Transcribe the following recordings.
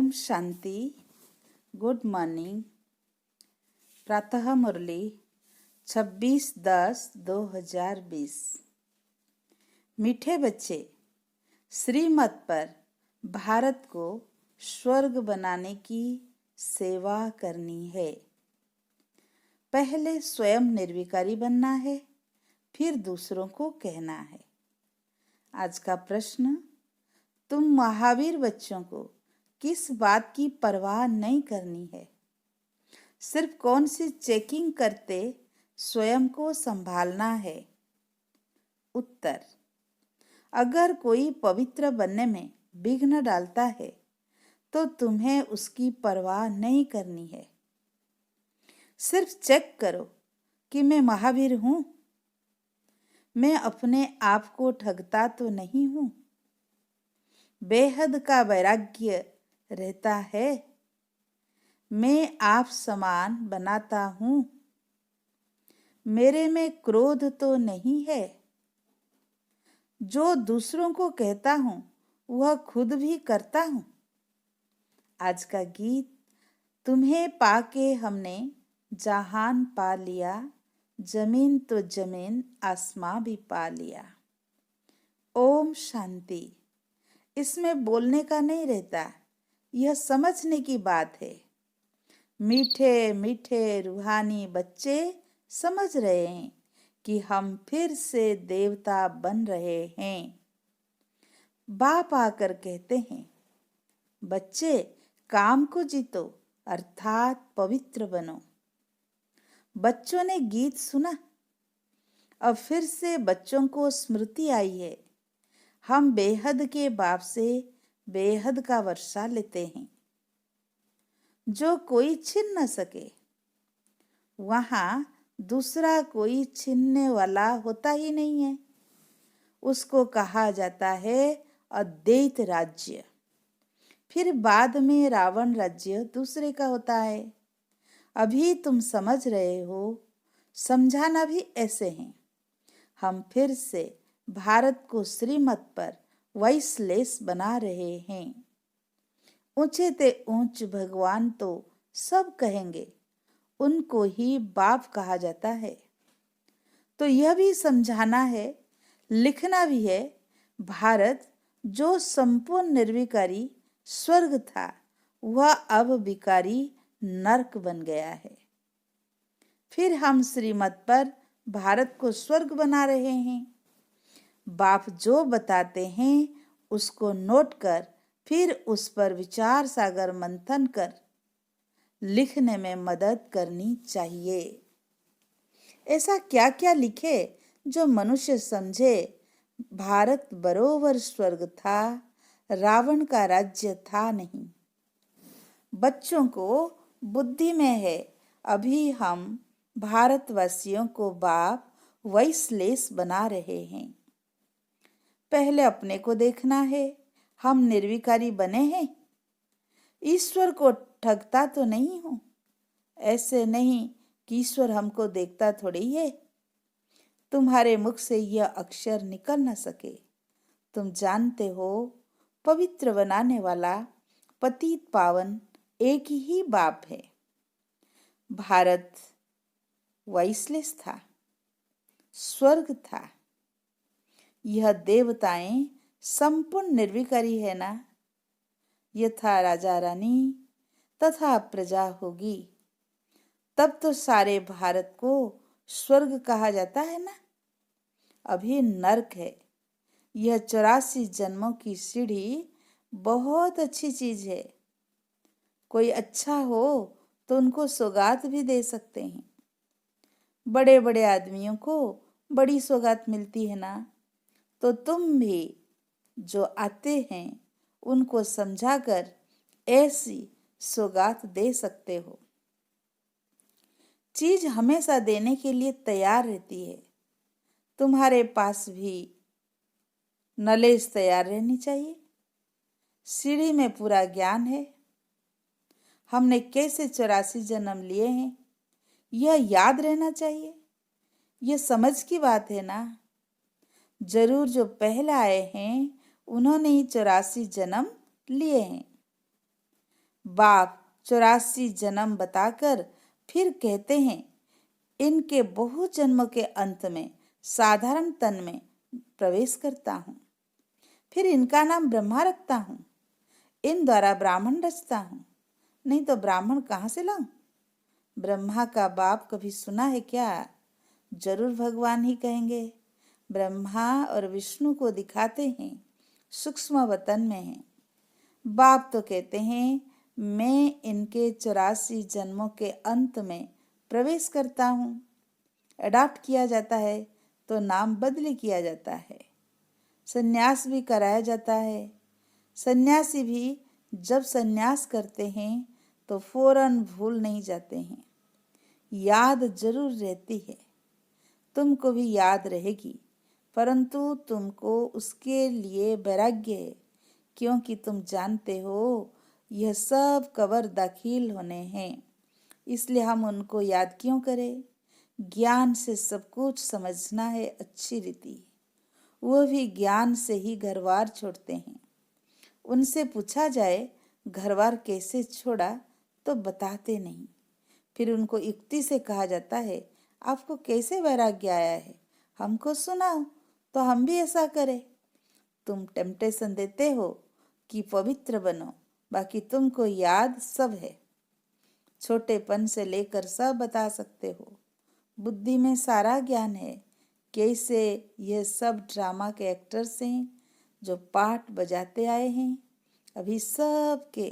Om Shanti. Good morning. प्रातः मुरली 26/10/2020। मीठे बच्चे, श्रीमत पर भारत को स्वर्ग बनाने की सेवा करनी है। पहले स्वयं निर्विकारी बनना है, फिर दूसरों को कहना है। आज का प्रश्न, तुम महावीर बच्चों को किस बात की परवाह नहीं करनी है? सिर्फ कौन सी चेकिंग करते स्वयं को संभालना है? उत्तर, अगर कोई पवित्र बनने में विघ्न डालता है तो तुम्हें उसकी परवाह नहीं करनी है। सिर्फ चेक करो कि मैं महावीर हूं, मैं अपने आप को ठगता तो नहीं हूं, बेहद का वैराग्य रहता है, मैं आप समान बनाता हूं, मेरे में क्रोध तो नहीं है, जो दूसरों को कहता हूं वह खुद भी करता हूं। आज का गीत, तुम्हें पाके हमने जहान पा लिया, जमीन तो जमीन आसमां भी पा लिया। ओम शांति। इसमें बोलने का नहीं रहता, यह समझने की बात है। मीठे मीठे रूहानी बच्चे समझ रहे हैं कि हम फिर से देवता बन रहे हैं। बाप आकर कहते हैं, बच्चे काम को जीतो, अर्थात पवित्र बनो। बच्चों ने गीत सुना, अब फिर से बच्चों को स्मृति आई है। हम बेहद के बाप से बेहद का वर्षा लेते हैं, जो कोई छीन न सके। वहां दूसरा कोई छीनने वाला होता ही नहीं है। उसको कहा जाता है अद्वैत राज्य। फिर बाद में रावण राज्य दूसरे का होता है। अभी तुम समझ रहे हो, समझाना भी ऐसे है। हम फिर से भारत को श्रीमत पर वॉइसलेस बना रहे हैं। ऊंचे ते ऊंच भगवान तो सब कहेंगे, उनको ही बाप कहा जाता है। तो यह भी समझाना है, लिखना भी है, भारत जो संपूर्ण निर्विकारी स्वर्ग था, वह अब विकारी नरक बन गया है। फिर हम श्रीमत पर भारत को स्वर्ग बना रहे हैं। बाप जो बताते हैं उसको नोट कर, फिर उस पर विचार सागर मंथन कर लिखने में मदद करनी चाहिए। ऐसा क्या क्या लिखे जो मनुष्य समझे भारत बरोबर स्वर्ग था, रावण का राज्य था नहीं। बच्चों को बुद्धि में है, अभी हम भारतवासियों को बाप वॉइसलेस बना रहे हैं। पहले अपने को देखना है, हम निर्विकारी बने हैं। ईश्वर को ठगता तो नहीं हूं। ऐसे नहीं कि ईश्वर हमको देखता थोड़ी है। तुम्हारे मुख से यह अक्षर निकल न सके। तुम जानते हो, पवित्र बनाने वाला पतित पावन एक ही बाप है। भारत वॉइसलेस था, स्वर्ग था। यह देवताएं संपूर्ण निर्विकारी है ना। यथा राजा रानी तथा प्रजा होगी, तब तो सारे भारत को स्वर्ग कहा जाता है ना। अभी नरक है। यह 84 जन्मों की सीढ़ी बहुत अच्छी चीज है। कोई अच्छा हो तो उनको सौगात भी दे सकते हैं। बड़े बड़े आदमियों को बड़ी सौगात मिलती है ना। तो तुम भी जो आते हैं उनको समझाकर ऐसी सौगात दे सकते हो। चीज हमेशा देने के लिए तैयार रहती है। तुम्हारे पास भी नॉलेज तैयार रहनी चाहिए। सीढ़ी में पूरा ज्ञान है। हमने कैसे 84 जन्म लिए हैं, यह याद रहना चाहिए। यह समझ की बात है ना। जरूर जो पहले आए हैं उन्होंने ही 84 जन्म लिए हैं। बाप 84 जन्म बताकर फिर कहते हैं, इनके बहु जन्मों के अंत में साधारण तन में प्रवेश करता हूँ। फिर इनका नाम ब्रह्मा रखता हूँ। इन द्वारा ब्राह्मण रचता हूँ। नहीं तो ब्राह्मण कहाँ से लाऊं? ब्रह्मा का बाप कभी सुना है क्या? जरूर भगवान ही कहेंगे। ब्रह्मा और विष्णु को दिखाते हैं सूक्ष्म वतन में है। बाप तो कहते हैं, मैं इनके 84 जन्मों के अंत में प्रवेश करता हूँ। अडॉप्ट किया जाता है तो नाम बदली किया जाता है। सन्यास भी कराया जाता है। सन्यासी भी जब सन्यास करते हैं तो फौरन भूल नहीं जाते हैं, याद जरूर रहती है। तुमको भी याद रहेगी, परंतु तुमको उसके लिए वैराग्य है, क्योंकि तुम जानते हो यह सब कबर दाखिल होने हैं। इसलिए हम उनको याद क्यों करें? ज्ञान से सब कुछ समझना है अच्छी रीति। वो भी ज्ञान से ही घरबार छोड़ते हैं। उनसे पूछा जाए घरबार कैसे छोड़ा तो बताते नहीं। फिर उनको युक्ति से कहा जाता है, आपको कैसे वैराग्य आया है, हमको सुनाओ तो हम भी ऐसा करें। तुम टेम्पटेशन देते हो कि पवित्र बनो, बाकी तुमको याद सब है। छोटेपन से लेकर सब बता सकते हो। बुद्धि में सारा ज्ञान है। कैसे ये सब ड्रामा के एक्टर्स हैं जो पाठ बजाते आए हैं। अभी सब के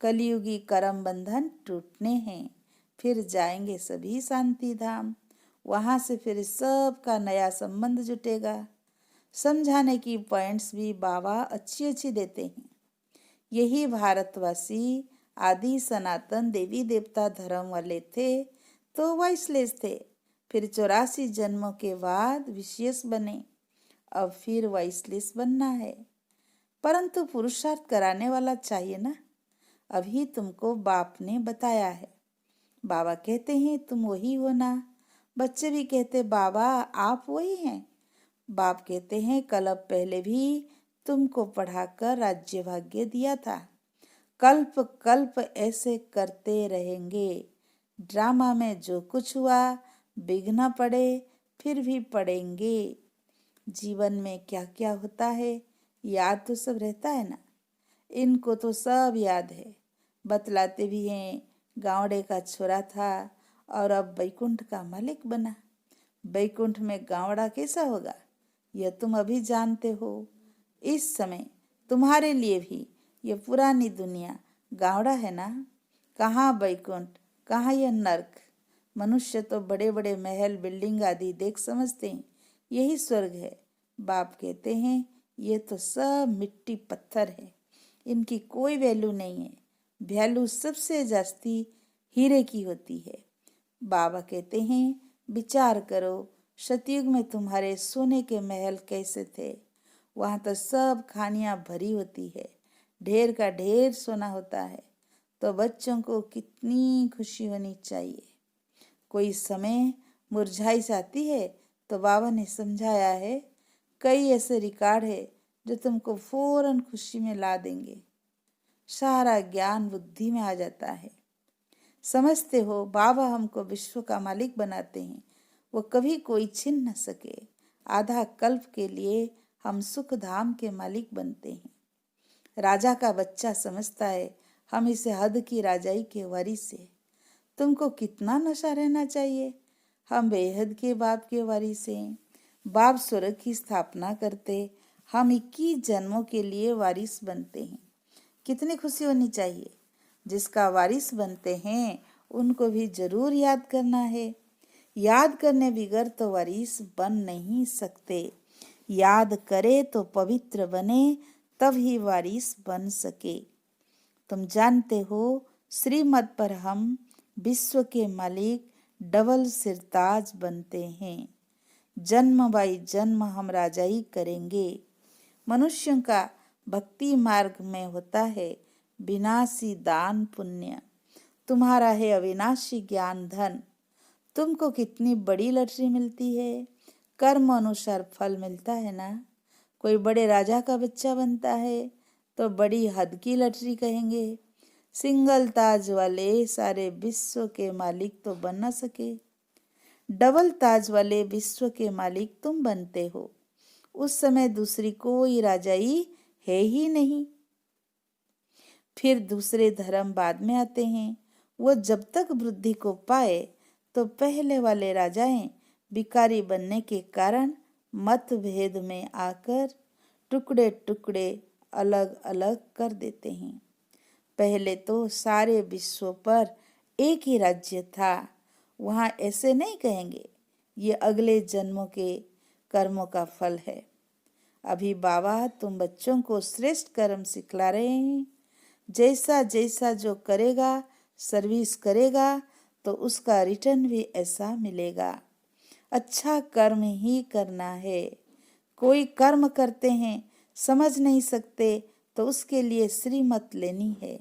कलयुगी कर्म बंधन टूटने हैं। फिर जाएंगे सभी शांति धाम। वहां से फिर सब का नया संबंध जुटेगा। समझाने की पॉइंट्स भी बाबा अच्छी अच्छी देते हैं। यही भारतवासी आदि सनातन देवी देवता धर्म वाले थे तो वॉइसलेस थे। फिर 84 जन्मों के बाद विशेष बने। अब फिर वॉइसलेस बनना है, परंतु पुरुषार्थ कराने वाला चाहिए ना। अभी तुमको बाप ने बताया है। बाबा कहते हैं तुम वही हो ना। बच्चे भी कहते बाबा आप वही हैं। बाप कहते हैं कल्प पहले भी तुमको पढ़ाकर राज्य भाग्य दिया था। कल्प कल्प ऐसे करते रहेंगे। ड्रामा में जो कुछ हुआ बिगना पड़े फिर भी पड़ेंगे। जीवन में क्या क्या होता है याद तो सब रहता है ना। इनको तो सब याद है। बतलाते भी हैं, गावड़े का छोरा था और अब बैकुंठ का मालिक बना। बैकुंठ में गावड़ा कैसा होगा यह तुम अभी जानते हो। इस समय तुम्हारे लिए भी यह पुरानी दुनिया गावड़ा है ना। कहाँ बैकुंठ, कहाँ यह नर्क। मनुष्य तो बड़े बड़े महल बिल्डिंग आदि देख समझते हैं यही स्वर्ग है। बाप कहते हैं ये तो सब मिट्टी पत्थर है, इनकी कोई वैल्यू नहीं है। वैल्यू सबसे जास्ती हीरे की होती है। बाबा कहते हैं विचार करो, सतयुग में तुम्हारे सोने के महल कैसे थे। वहाँ तो सब खानियाँ भरी होती है, ढेर का ढेर सोना होता है। तो बच्चों को कितनी खुशी होनी चाहिए। कोई समय मुरझाई जाती है तो बाबा ने समझाया है कई ऐसे रिकॉर्ड है जो तुमको फौरन खुशी में ला देंगे। सारा ज्ञान बुद्धि में आ जाता है। समझते हो बाबा हमको विश्व का मालिक बनाते हैं, वो कभी कोई छीन न सके। आधा कल्प के लिए हम सुख धाम के मालिक बनते हैं। राजा का बच्चा समझता है हम इसे हद की राजाई के वारिस से। तुमको कितना नशा रहना चाहिए। हम बेहद के बाप के वारिस हैं। बाप स्वर्ग की स्थापना करते, हम 21 जन्मों के लिए वारिस बनते हैं। कितनी खुशी होनी चाहिए। जिसका वारिस बनते हैं उनको भी जरूर याद करना है। याद करने बिगर तो वारिस बन नहीं सकते। याद करे तो पवित्र बने, तब ही वारिस बन सके। तुम जानते हो श्रीमत पर हम विश्व के मालिक डबल सिरताज बनते हैं। जन्म बाई जन्म हम राजाई करेंगे। मनुष्यों का भक्ति मार्ग में होता है विनाशी दान पुण्य। तुम्हारा है अविनाशी ज्ञान धन। तुमको कितनी बड़ी लॉटरी मिलती है। कर्म अनुसार फल मिलता है ना। कोई बड़े राजा का बच्चा बनता है तो बड़ी हद की लॉटरी कहेंगे। सिंगल ताज वाले सारे विश्व के मालिक तो बन न सके, डबल ताज वाले विश्व के मालिक तुम बनते हो। उस समय दूसरी कोई राजाई है ही नहीं। फिर दूसरे धर्म बाद में आते हैं। वो जब तक वृद्धि को पाए तो पहले वाले राजाएं भिखारी बनने के कारण मतभेद में आकर टुकड़े टुकड़े अलग अलग कर देते हैं। पहले तो सारे विश्व पर एक ही राज्य था। वहाँ ऐसे नहीं कहेंगे, ये अगले जन्मों के कर्मों का फल है। अभी बाबा तुम बच्चों को श्रेष्ठ कर्म सिखला रहे हैं। जैसा जैसा जो करेगा, सर्विस करेगा, तो उसका रिटर्न भी ऐसा मिलेगा। अच्छा कर्म ही करना है। कोई कर्म करते हैं, समझ नहीं सकते, तो उसके लिए श्रीमत लेनी है।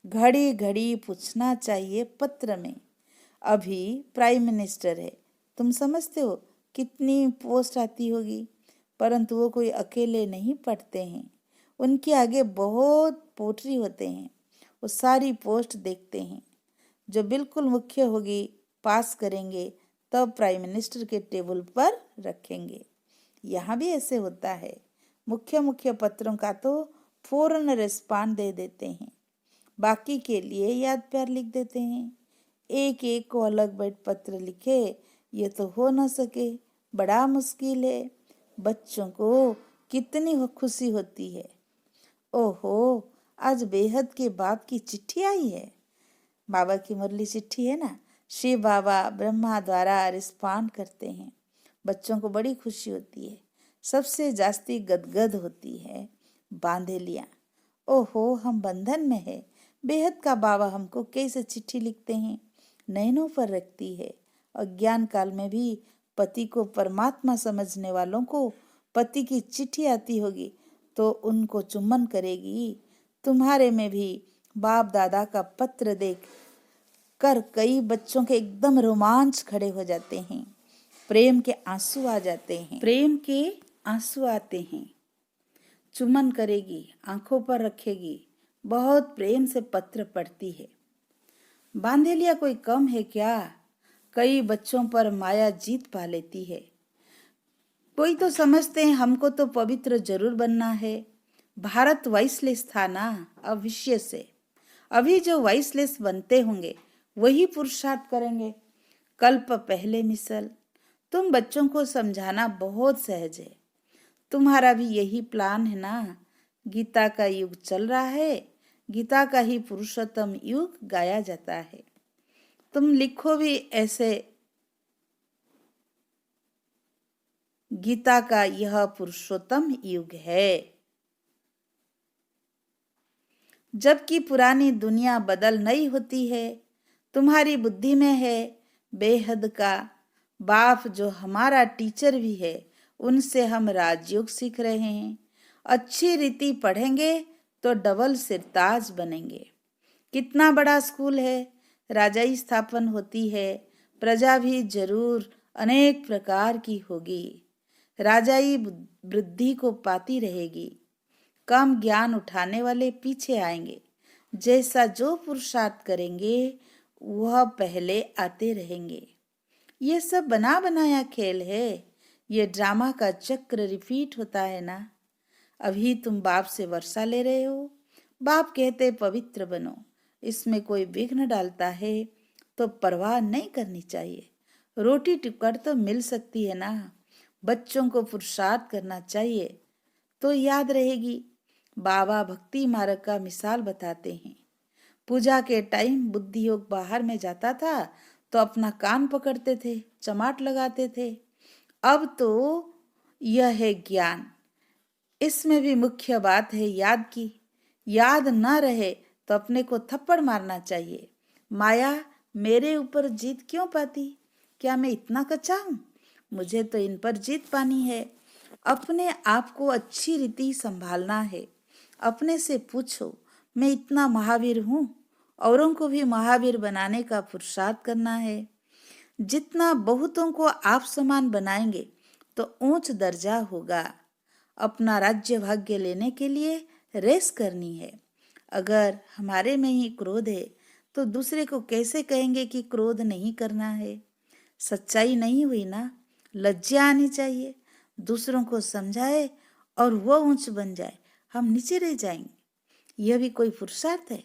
घड़ी घड़ी पूछना चाहिए पत्र में। अभी प्राइम मिनिस्टर है, तुम समझते हो कितनी पोस्ट आती होगी, परंतु वो कोई अकेले नहीं पढ़ते हैं। उनके आगे बहुत पोटरी होते हैं। वो सारी पोस्ट देखते हैं। जो बिल्कुल मुख्य होगी पास करेंगे, तब प्राइम मिनिस्टर के टेबल पर रखेंगे। यहाँ भी ऐसे होता है। मुख्य मुख्य पत्रों का तो फौरन रिस्पांड दे देते हैं, बाकी के लिए याद प्यार लिख देते हैं। एक एक को अलग बैठ पत्र लिखे, ये तो हो न सके, बड़ा मुश्किल है। बच्चों को कितनी खुशी होती है। ओहो, आज बेहद के बाप की चिट्ठी आई है। बाबा की मुरली चिट्ठी है ना, शिव बाबा ब्रह्मा द्वारा रिस्पांड करते हैं। बच्चों को बड़ी खुशी होती है। सबसे जास्ती गदगद होती है बांधेलियाँ। ओहो, हम बंधन में है। बेहद का बाबा हमको कैसे चिट्ठी लिखते हैं, नैनों पर रखती है। अज्ञान काल में भी पति को परमात्मा समझने वालों को पति की चिट्ठी आती होगी तो उनको चुम्बन करेगी। तुम्हारे में भी बाप दादा का पत्र देख कर कई बच्चों के एकदम रोमांच खड़े हो जाते हैं। प्रेम के आंसू आ जाते हैं, प्रेम के आंसू आते हैं। चुम्बन करेगी, आंखों पर रखेगी, बहुत प्रेम से पत्र पढ़ती है। बांधेलिया कोई कम है क्या? कई बच्चों पर माया जीत पा लेती है। कोई तो समझते हैं हमको तो पवित्र जरूर बनना है। भारत वाइसलेस था ना, अवश्य से। अभी जो वाइसलेस बनते होंगे वही पुरुषार्थ करेंगे। कल्प पहले मिसल। तुम बच्चों को समझाना बहुत सहज है। तुम्हारा भी यही प्लान है ना। गीता का युग चल रहा है, गीता का ही पुरुषोत्तम युग गाया जाता है। तुम लिखो भी ऐसे, गीता का यह पुरुषोत्तम युग है। जबकि पुरानी दुनिया बदल नहीं होती है। तुम्हारी बुद्धि में है बेहद का बाप जो हमारा टीचर भी है, उनसे हम राजयोग सीख रहे हैं। अच्छी रीति पढ़ेंगे तो डबल सिरताज बनेंगे। कितना बड़ा स्कूल है, राजाई स्थापन होती है, प्रजा भी जरूर अनेक प्रकार की होगी। राजाई वृद्धि को पाती रहेगी। कम ज्ञान उठाने वाले पीछे आएंगे। जैसा जो पुरुषार्थ करेंगे वह पहले आते रहेंगे। ये सब बना बनाया खेल है। ये ड्रामा का चक्र रिपीट होता है ना। अभी तुम बाप से वर्षा ले रहे हो। बाप कहते पवित्र बनो। इसमें कोई विघ्न डालता है तो परवाह नहीं करनी चाहिए। रोटी टुकड़ तो मिल सकती है ना। बच्चों को पुरुषार्थ करना चाहिए तो याद रहेगी। बाबा भक्ति मार्ग का मिसाल बताते हैं। पूजा के टाइम बुद्धि योग बाहर में जाता था तो अपना कान पकड़ते थे, चमाट लगाते थे। अब तो यह है ज्ञान। इसमें भी मुख्य बात है याद की। याद न रहे तो अपने को थप्पड़ मारना चाहिए। माया मेरे ऊपर जीत क्यों पाती? क्या मैं इतना कच्चा हूँ? मुझे तो इन पर जीत पानी है। अपने आप को अच्छी रीति संभालना है। अपने से पूछो, मैं इतना महावीर हूँ? औरों को भी महावीर बनाने का पुरुषार्थ करना है। जितना बहुतों को आप समान बनाएंगे तो ऊंच दर्जा होगा। अपना राज्य भाग्य लेने के लिए रेस करनी है। अगर हमारे में ही क्रोध है तो दूसरे को कैसे कहेंगे कि क्रोध नहीं करना है? सच्चाई नहीं हुई ना। लज्जा आनी चाहिए। दूसरों को समझाए और वो ऊंच बन जाए, हम नीचे रह जाएंगे। यह भी कोई पुरुषार्थ है?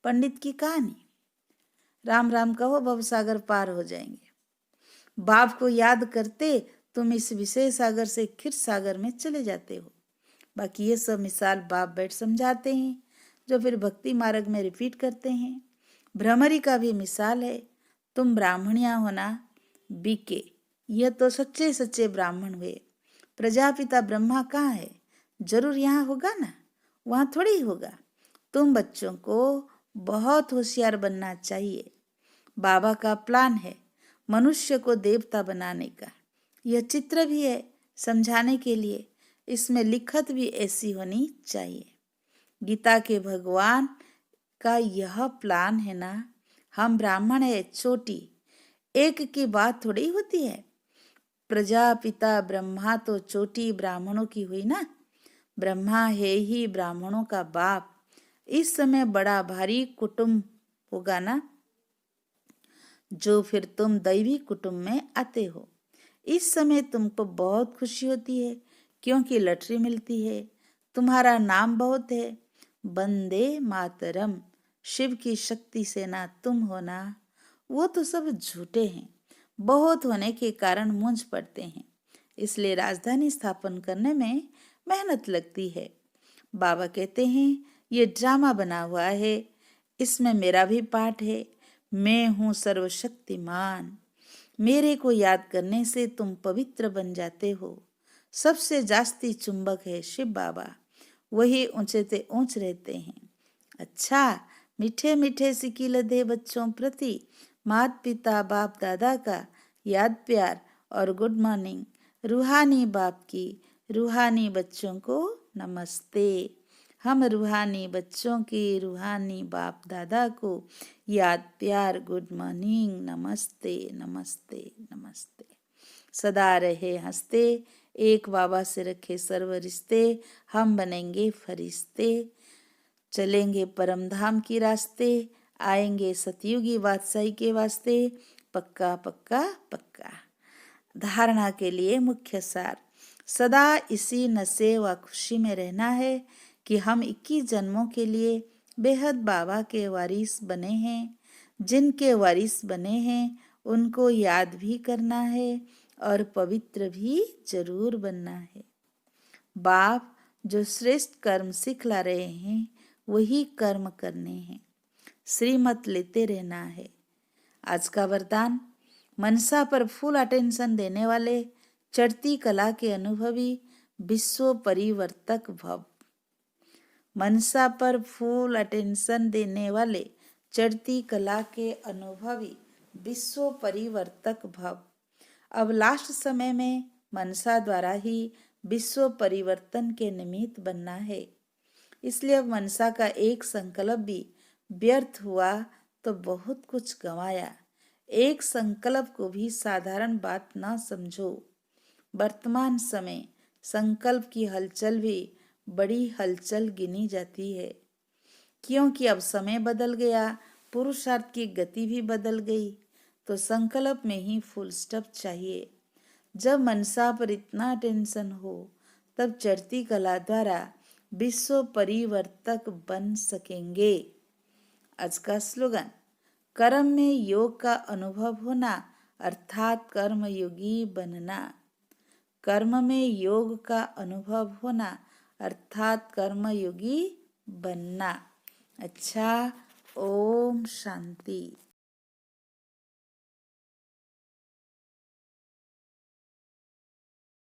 पंडित की कहानी। राम राम कहो, भवसागर पार हो जाएंगे। बाप को याद करते तुम इस विषय सागर से क्षीर सागर में चले जाते हो। बाकी ये सब मिसाल बाप बैठ समझाते हैं, जो फिर भक्ति मार्ग में रिपीट करते हैं। भ्रमरी का भी मिसाल है। तुम ब्राह्मणिया होना बीके, यह तो सच्चे सच्चे ब्राह्मण हुए। प्रजापिता ब्रह्मा कहाँ है? जरूर यहाँ होगा ना, वहाँ थोड़ी ही होगा। तुम बच्चों को बहुत होशियार बनना चाहिए। बाबा का प्लान है मनुष्य को देवता बनाने का। यह चित्र भी है समझाने के लिए। इसमें लिखत भी ऐसी होनी चाहिए। गीता के भगवान का यह प्लान है ना। हम ब्राह्मण है, चोटी एक की बात थोड़ी होती है। प्रजापिता ब्रह्मा तो चोटी ब्राह्मणों की हुई ना। ब्रह्मा है ही ब्राह्मणों का बाप। इस समय बड़ा भारी कुटुंब होगा ना, जो फिर तुम दैवी कुटुंब में आते हो। इस समय तुमको बहुत खुशी होती है क्योंकि लॉटरी मिलती है। तुम्हारा नाम बहुत है, वंदे मातरम। शिव की शक्ति से ना तुम हो ना, वो तो सब झूठे हैं। बहुत होने के कारण मूंझ पड़ते हैं। इसलिए राजधानी स्थापन करने में मेहनत लगती है। बाबा कहते हैं ये ड्रामा बना हुआ है, इसमें मेरा भी पार्ट है। मैं हूँ सर्वशक्तिमान। मेरे को याद करने से तुम पवित्र बन जाते हो। सबसे जास्ती चुंबक है शिव बाबा, वही ऊंचे से ऊंच रहते हैं। अच्छा, मीठे मीठे सिक्की लदे बच्चों प्रति माता पिता बाप दादा का याद प्यार और गुड मॉर्निंग। रूहानी बाप की रूहानी बच्चों को नमस्ते। हम रूहानी बच्चों की रूहानी बाप दादा को याद प्यार गुड मॉर्निंग, नमस्ते नमस्ते नमस्ते। सदा रहे हंसते, एक बाबा से रखे सर्व रिश्ते। हम बनेंगे फरिश्ते, चलेंगे परम धाम की रास्ते। आएंगे सतयुगी बादशाही के वास्ते। पक्का पक्का पक्का। धारणा के लिए मुख्य सार। सदा इसी नशे व खुशी में रहना है कि हम 21 जन्मों के लिए बेहद बाबा के वारिस बने हैं। जिनके वारिस बने हैं उनको याद भी करना है और पवित्र भी जरूर बनना है। बाप जो श्रेष्ठ कर्म सिखला रहे हैं वही कर्म करने हैं। श्रीमत लेते रहना है। आज का वरदान। मनसा पर फुल अटेंशन देने वाले चढ़ती कला के अनुभवी विश्व परिवर्तक भव। मनसा पर फुल अटेंशन देने वाले चढ़ती कला के अनुभवी विश्व परिवर्तक भव। अब लास्ट समय में मनसा द्वारा ही विश्व परिवर्तन के निमित्त बनना है। इसलिए अब मनसा का एक संकल्प भी व्यर्थ हुआ तो बहुत कुछ गंवाया। एक संकल्प को भी साधारण बात ना समझो। वर्तमान समय संकल्प की हलचल भी बड़ी हलचल गिनी जाती है, क्योंकि अब समय बदल गया, पुरुषार्थ की गति भी बदल गई। तो संकल्प में ही फुल स्टॉप चाहिए। जब मनसा पर इतना टेंशन हो तब चढ़ती कला द्वारा विश्व परिवर्तक बन सकेंगे। आज का स्लोगन। कर्म में योग का अनुभव होना अर्थात कर्मयोगी बनना। कर्म में योग का अनुभव होना अर्थात कर्मयोगी बनना। अच्छा, ओम शांति।